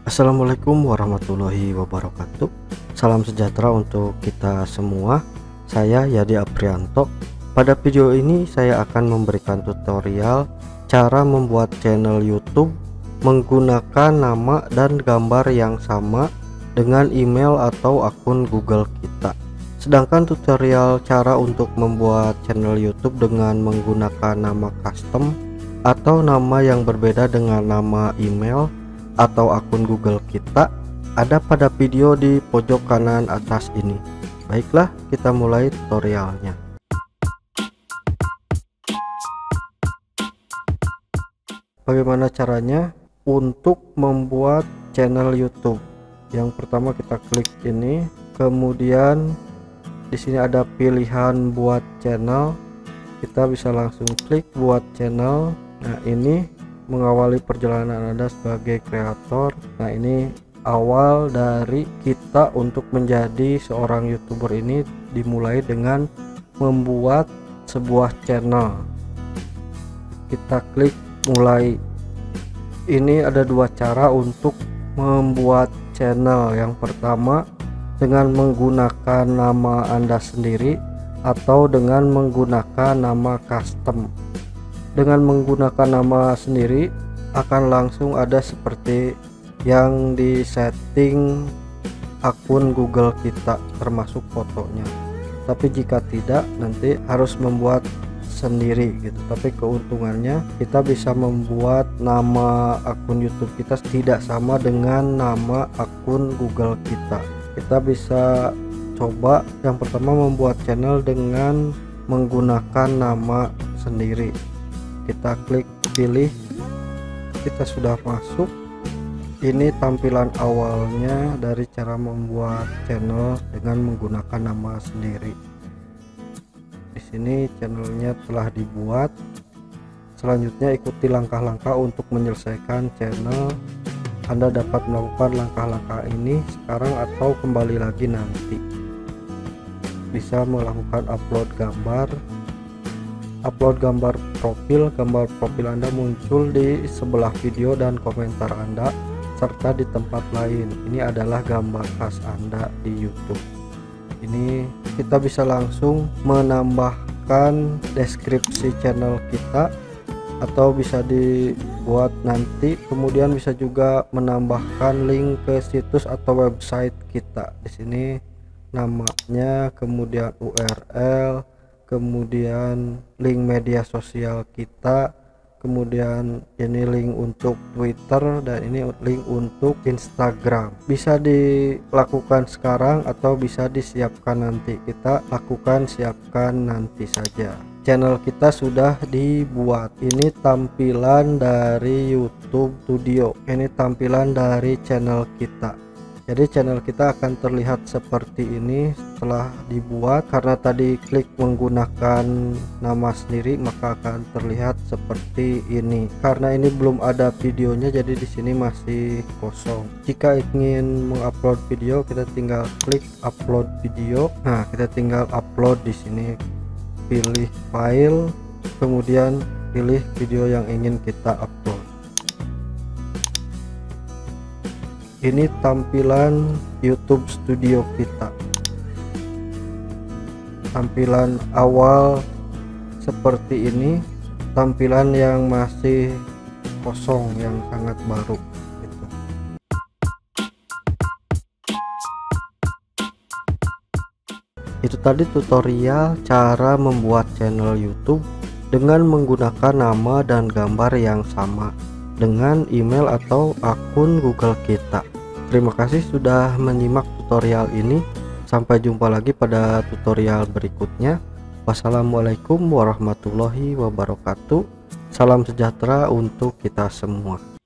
Assalamualaikum warahmatullahi wabarakatuh. Salam sejahtera untuk kita semua. Saya Yadi Aprianto. Pada video ini saya akan memberikan tutorial cara membuat channel YouTube menggunakan nama dan gambar yang sama dengan email atau akun Google kita. Sedangkan tutorial cara untuk membuat channel YouTube dengan menggunakan nama custom atau nama yang berbeda dengan nama email atau akun Google kita ada pada video di pojok kanan atas ini. Baiklah, kita mulai tutorialnya. Bagaimana caranya untuk membuat channel YouTube? Yang pertama kita klik ini, kemudian di sini ada pilihan buat channel. Kita bisa langsung klik buat channel. Nah, ini mengawali perjalanan Anda sebagai kreator. Nah, ini awal dari kita untuk menjadi seorang YouTuber ini dimulai dengan membuat sebuah channel. Kita klik mulai. Ini ada dua cara untuk membuat channel. Yang pertama dengan menggunakan nama Anda sendiri atau dengan menggunakan nama custom. Dengan menggunakan nama sendiri akan langsung ada seperti yang di setting akun Google kita termasuk fotonya. Tapi jika tidak, nanti harus membuat sendiri gitu. Tapi keuntungannya kita bisa membuat nama akun YouTube kita tidak sama dengan nama akun Google kita. Kita bisa coba yang pertama membuat channel dengan menggunakan nama sendiri. Kita klik pilih, kita sudah masuk. Ini tampilan awalnya dari cara membuat channel dengan menggunakan nama sendiri. Di sini channelnya telah dibuat. Selanjutnya ikuti langkah-langkah untuk menyelesaikan channel. Anda dapat melakukan langkah-langkah ini sekarang atau kembali lagi nanti. Bisa melakukan upload gambar profil. Gambar profil Anda muncul di sebelah video dan komentar Anda serta di tempat lain. Ini adalah gambar khas Anda di YouTube. Ini kita bisa langsung menambahkan deskripsi channel kita atau bisa dibuat nanti. Kemudian bisa juga menambahkan link ke situs atau website kita. Di sini namanya, kemudian URL, kemudian link media sosial kita, kemudian ini link untuk Twitter, dan ini link untuk Instagram. Bisa dilakukan sekarang atau bisa disiapkan nanti. Kita lakukan siapkan nanti saja. Channel kita sudah dibuat. Ini tampilan dari YouTube Studio. Ini tampilan dari channel kita. Jadi channel kita akan terlihat seperti ini setelah dibuat. Karena tadi klik menggunakan nama sendiri, maka akan terlihat seperti ini. Karena ini belum ada videonya, jadi di sini masih kosong. Jika ingin mengupload video, kita tinggal klik upload video. Nah, kita tinggal upload di sini. Pilih file, kemudian pilih video yang ingin kita upload. Ini tampilan YouTube Studio kita. Tampilan awal seperti ini, tampilan yang masih kosong, yang sangat baru gitu. Itu tadi tutorial cara membuat channel YouTube dengan menggunakan nama dan gambar yang sama dengan email atau akun Google kita. Terima kasih sudah menyimak tutorial ini. Sampai jumpa lagi pada tutorial berikutnya. Wassalamualaikum warahmatullahi wabarakatuh. Salam sejahtera untuk kita semua.